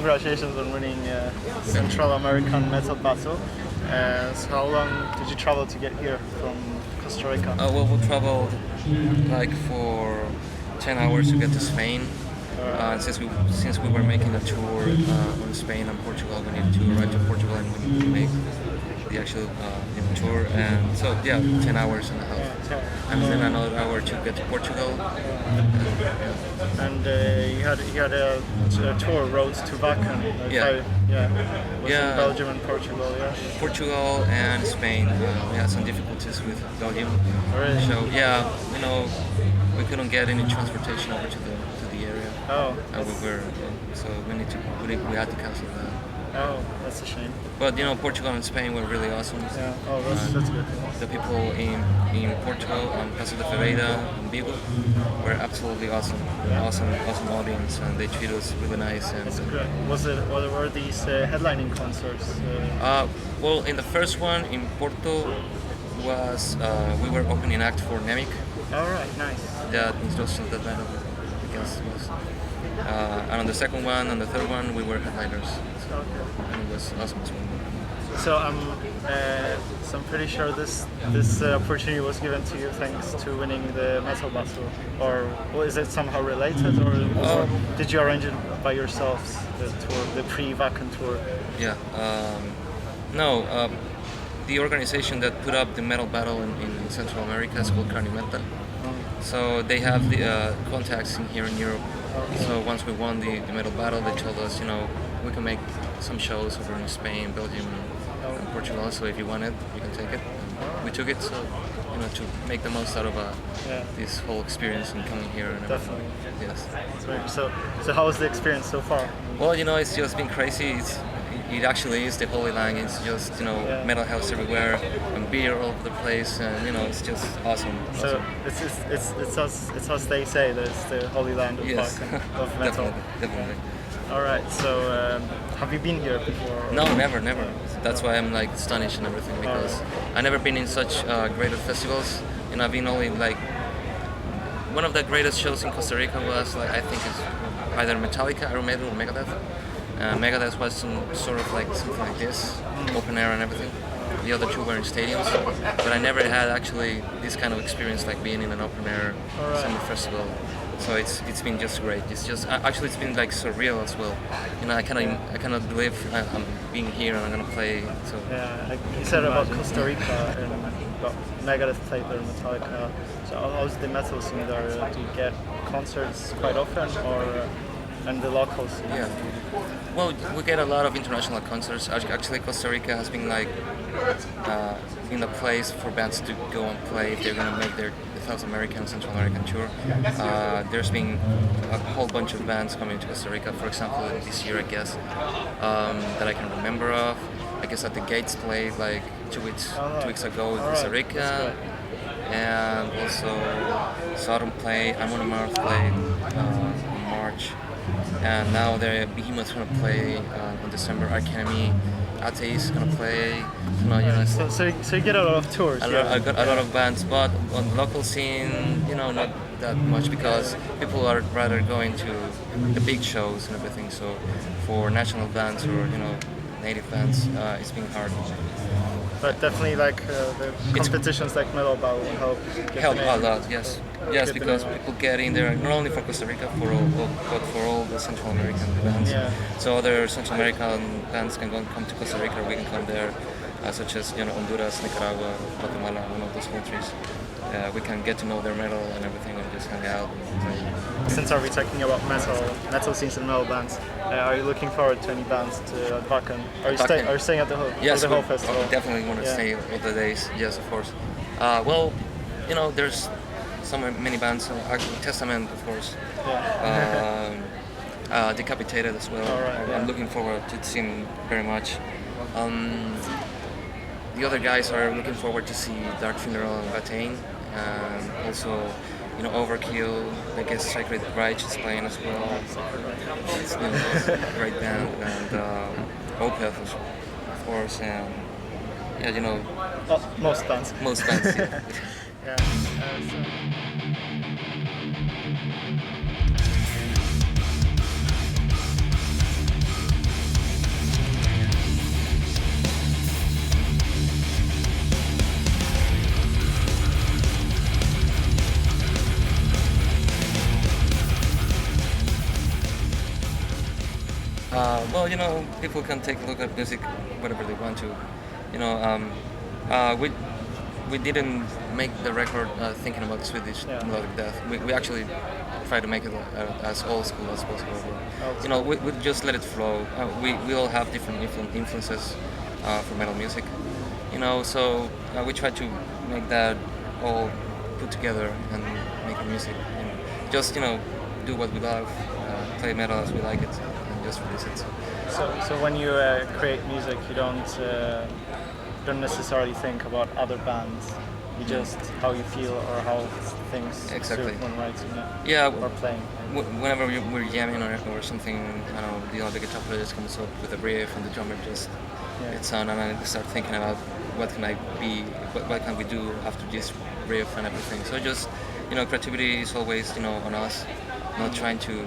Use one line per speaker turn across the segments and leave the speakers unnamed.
congratulations on winning Central American Metal-Battle. So how long did you travel to get here from Costa Rica?
Well, we traveled like for 10 hours to get to Spain. Since we were making a tour on Spain and Portugal, we needed to arrive to Portugal and we needed to make the actual tour. And so 10 hours and a half, and then another hour to get to Portugal.
And you had a tour road to Wacken. Was in Belgium and Portugal. Yeah.
Portugal and Spain. We had some difficulties with Belgium.
Really?
So we couldn't get any transportation over to the area.
Oh.
And we had to cancel that.
Oh, that's a shame.
But Portugal and Spain were really awesome.
Yeah. Oh, that's good.
The people in Portugal and Costa Rica and Vigo were absolutely awesome. Awesome audience, and they treated us really nice. And
that's great. What were these headlining concerts?
Well, in the first one in Porto was we were opening act for Nemic.
All right, nice.
That introduced that band, I guess it was. And on the second one and the third one, we were headliners.
Okay.
And it was awesome as well.
So I'm pretty sure this opportunity was given to you thanks to winning the Metal-Battle, or is it somehow related, or did you arrange it by yourselves, the tour, the pre-Wacken tour?
Yeah. No. The organization that put up the Metal-Battle in Central America is called Wacken Metal. So they have the contacts in here in Europe. Okay. So once we won the Metal-Battle, they told us, we can make some shows over in Spain, Belgium, and Portugal. So if you want it, you can take it. And we took it, so to make the most out of this whole experience and coming here and everything.
Definitely.
Yes.
So how was the experience so far?
Well, it's just been crazy. It actually is the Holy Land. It's just metal house everywhere and beer all over the place, and it's just awesome.
So it's as they say that it's the Holy Land of of metal.
Definitely.
All right. So have you been here before?
No, never. That's why I'm like astonished and everything, because I've never been in such great festivals, and I've been only like one of the greatest shows in Costa Rica was I think it's either Metallica, Iron Maiden, or Megadeth. Megadeth was something like this, open air and everything. The other two were in stadiums, but I never had actually this kind of experience like being in an open air summer festival. So it's been just great. It's just actually it's been like surreal as well. I cannot believe I'm being here and I'm gonna play. So
like you said about Costa Rica and Megadeth played there, Metallica. So how's the metal scene there? Do you get concerts quite often, or? And the locals?
Yeah. Well, we get a lot of international concerts. Actually, Costa Rica has been in the place for bands to go and play if they're going to make the South American, Central American tour. There's been a whole bunch of bands coming to Costa Rica. For example, this year, I guess, that I can remember of. I guess at the Gates played like 2 weeks ago in Costa Rica. And also Sodom played, Amon Amarth played in March. And now the Behemoth's gonna play in December. Arcanemy, Atheist gonna play.
So you get a lot of tours.
I got a lot of bands, but on the local scene, not that much, because people are rather going to the big shows and everything. So for national bands or native bands, it's been hard.
But definitely, the competitions like Metal-Battle will help
a lot. Yes, because people get in there not only for Costa Rica, but for all the Central American bands.
Yeah.
So other Central American bands can come to Costa Rica, or we can come there, such as Honduras, Nicaragua, Guatemala, one of those countries. We can get to know their metal and everything, and just hang out.
Since are we talking about metal scenes and metal bands? Are you looking forward to any bands to Wacken? Are you staying at the whole festival?
I definitely want to stay all the days. Yes, of course. There's many bands. Testament, of course.
Yeah.
Decapitated as well. I'm looking forward to seeing very much. The other guys are looking forward to see Dark Funeral and Batain, and also Overkill. I guess Sacred Reich is playing as well. It's a great band, and Opeth, of course, and
most bands.
Most bands.
Yeah.
Well, people can take a look at music whatever they want to. You know, um, we didn't make the record thinking about Swedish melodic death. We actually try to make it as old school as possible. We just let it flow. We all have different influences for metal music. So we try to make that all put together and make music. Just do what we love, play metal as we like it, and just release it.
So when you create music, you don't necessarily think about other bands. You just how you feel or how things
Exactly.
suit when writing it.
Yeah.
Or playing.
Whenever we're jamming or something, the guitar player just comes up with a riff and the drummer just it's on, and I start thinking about what can we do after this riff and everything. So just creativity is always on us, not trying to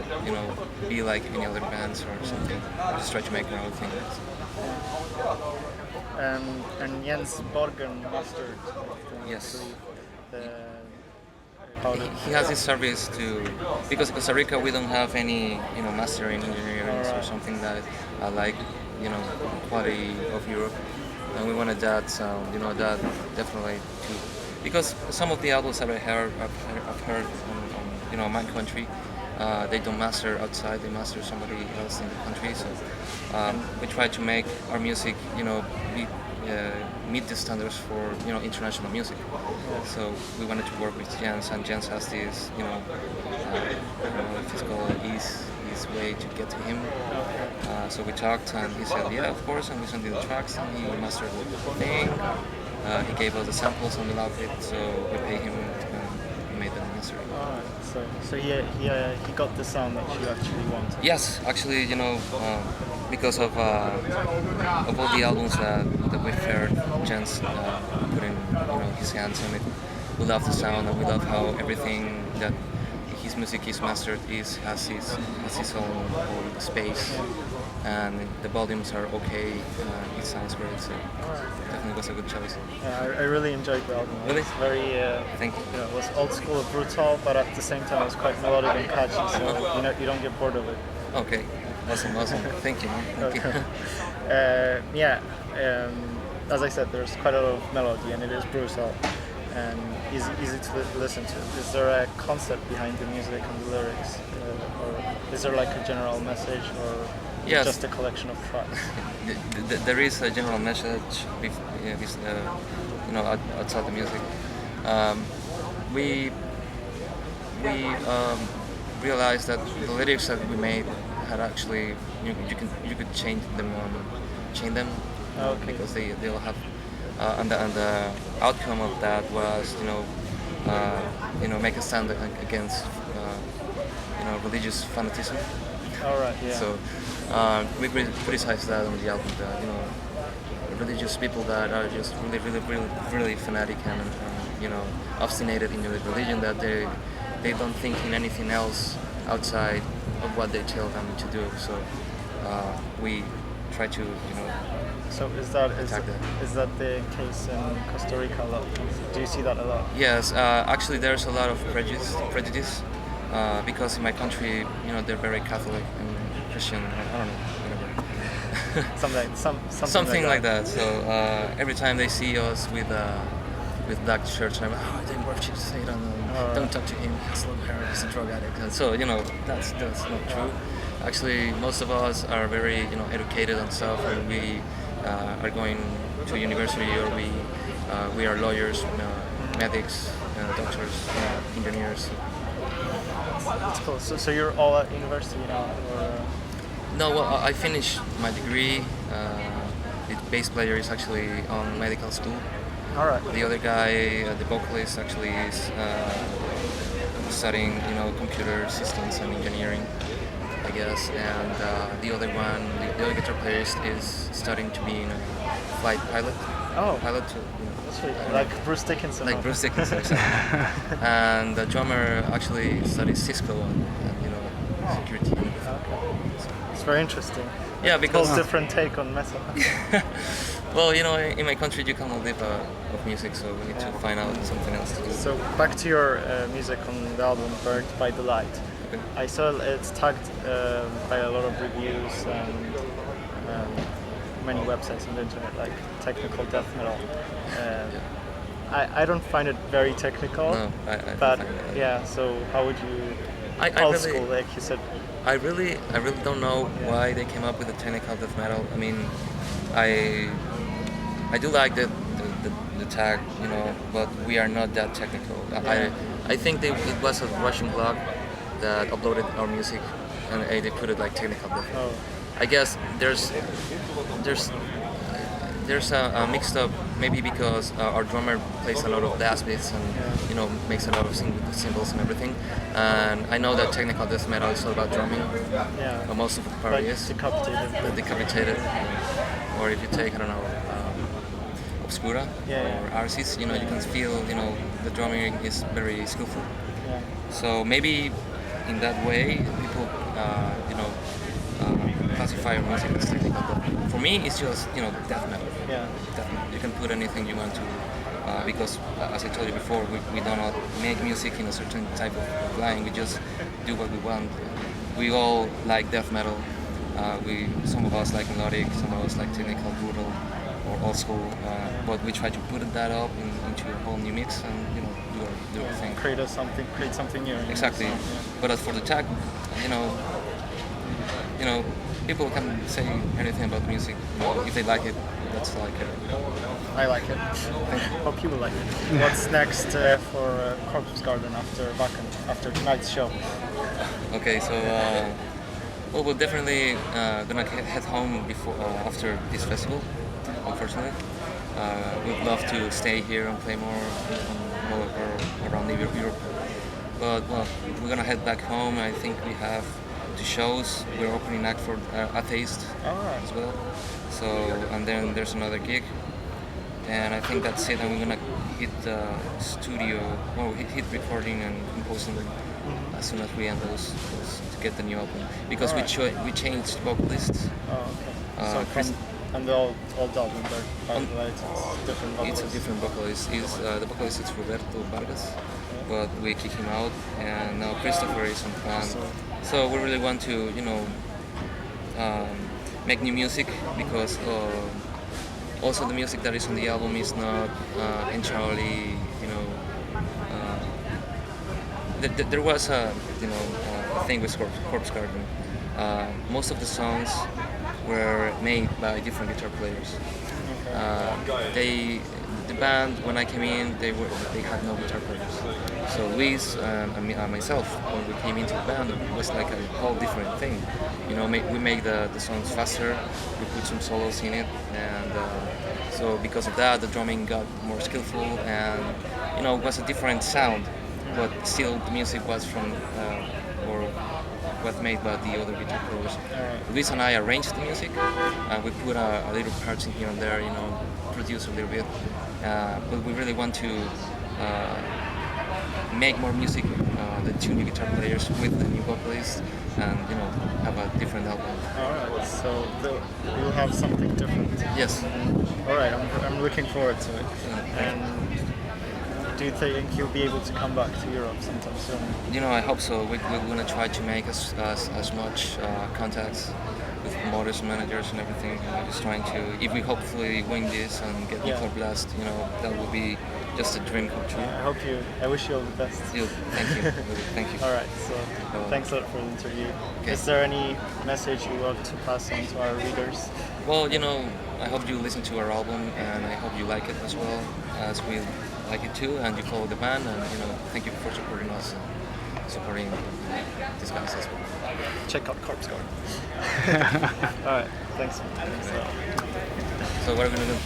be like any other bands or something. Just try to make our own thing.
And Jens Borgen mastered.
Yes.
He
has this service because in Costa Rica we don't have any mastering engineering or something that like quality of Europe, and we wanted that sound, that definitely too, because some of the albums that I've heard on my country, they don't master outside, they master somebody else in the country. So we try to make our music meet the standards for international music. So we wanted to work with Jens, and Jens has this I don't know if it's called his way to get to him. So we talked, and he said yeah, of course, and we sent him the tracks, and he mastered the thing. He gave us the samples, and we loved it, so we paid him, and he made the mastering.
So he got the sound that you actually wanted.
Yes, actually, because of all the albums that we've heard, Jens putting his hands on it. We love the sound, and we love how everything that his music is mastered has his own space, and the volumes are okay. It sounds great, so definitely was a good choice.
Yeah, I really enjoyed the album.
Really?
It's very
Thank you.
it was old school, brutal, but at the same time it was quite melodic and catchy. So you don't get bored of it.
Okay, awesome. Thank you, man. Thank you.
As I said, there's quite a lot of melody, and it is brutal and easy to listen to. Is there a concept behind the music and the lyrics, or is there like a general message, or
Yes.
just a collection of tracks?
There is a general message, outside the music. We realized that the lyrics that we made had actually you could change them, because they all have. And the outcome of that was make a stand against religious fanatism.
All right. Yeah.
So we criticized that on the album, that religious people that are just really fanatic and obstinated in the religion, that they don't think in anything else outside of what they tell them to do. So we try to
So is that
attack that.
is that the case in Costa Rica a lot? Do you see that a lot?
Yes, actually there's a lot of prejudice because in my country, they're very Catholic and Christian. I don't know, whatever. something like that. So every time they see us with black shirts, I'm like, they worship Satan. Don't talk to him. He has long hair. He's a drug addict. And so that's not true. Actually, most of us are very educated and stuff, and we are going to university, or we are lawyers, medics, doctors, engineers.
That's cool. So you're all at university now, or?
No, well, I finished my degree. The bass player is actually on medical school.
All right.
The other guy, the vocalist, actually is studying, computer systems and engineering, I guess. And the other one, the other guitar player is studying to be a flight pilot.
Oh.
Pilot too.
That's really cool. Like Bruce Dickinson.
Like Bruce Dickinson, exactly. And the drummer actually studies Cisco and security.
Okay. It's very interesting.
Yeah, because
whole different take on metal.
Well, in my country you cannot live of music, so we need to find out something else to do.
So back to your music on the album "Burned by the Light."
Okay.
I saw it's tagged by a lot of reviews and many websites on the internet, like technical death metal. I don't find it very technical,
No, I don't
but
find it.
yeah. So how would you
I
old
really,
school, like you said?
I really don't know why they came up with the technical death metal. I mean, I do like the tag, you know, but we are not that technical. I think it was a Russian blog that uploaded our music, and they put it like technical death metal.
Oh,
I guess there's a mixed up, maybe because our drummer plays a lot of blast beats and you know makes a lot of cymbals and everything. And I know that technical death metal is all about drumming.
yeah.
Most of the part
Like
is
decapitated.
decapitated. Or if you take, I don't know, Obscura
Yeah,
or Arsis, you know, you can feel, you know, the drumming is very skillful.
Yeah.
So maybe in that way, people, you know, classify our music as technical. But for me, it's just, you know, death metal.
Yeah.
Death metal. You can put anything you want to, because as I told you before, we do not make music in a certain type of line. We just do what we want. We all like death metal. Some of us like melodic, some of us like technical, brutal, or old school. But we try to put that up into a whole new mix and you know do our thing.
Create something new.
Exactly.
So,
But as for the tag, you know, people can say anything about music. You know, if they like it, that's like it.
I like it. Hope you will like it. What's next for Corpse Garden after Wacken, after tonight's show?
Okay, so well, we're definitely gonna head home before after this festival. Unfortunately, we'd love to stay here and play more all around Europe. But well, we're gonna head back home. I think we have 2 shows. We're opening act for Atheist
Alright.
as well. So and then there's another gig, and I think that's it. And we're gonna hit the studio, well, hit recording and composing as soon as we end those to get the new album. Because we changed vocalists.
Oh, okay. So
Chris-
and the old album, by the way, it's different vocals.
It's a different vocalist. The vocalist is Roberto Vargas, but we kick him out, and now Christopher is on plan. So we really want to, you know, make new music because also the music that is on the album is not entirely, you know. There was a, you know, a thing with Corpse Garden. Most of the songs were made by different guitar players. The band, when I came in, they had no guitar players. So Luis and myself, when we came into the band, it was like a whole different thing. You know, we make the songs faster. We put some solos in it, and so because of that, the drumming got more skillful, and you know, it was a different sound. But still, the music was from or was made by the other guitar players. Luis and I arranged the music, and we put a little parts in here and there, you know, produce a little bit. But we really want to make more music, the 2 new guitar players with the new vocalist, and you know, have a different album.
Alright, so you'll have something different.
Yes.
Alright, I'm looking forward to it. And do you think you'll be able to come back to Europe sometime soon?
You know, I hope so. We're gonna try to make as much contacts with promoters, managers, and everything. You know, just trying to, if we hopefully win this and get Nuclear Blast, you know, that will be just a dream come true.
I wish you all the best.
Thank you. Thank you.
Alright, so thanks a lot for the interview.
Okay.
Is there any message you want to pass on to our readers?
Well, you know, I hope you listen to our album, and I hope you like it as well as we like it too, and you follow the band, and you know, thank you for supporting us and supporting these guys as well.
Check out Corpse Garden. Alright, thanks.
So what are we gonna do?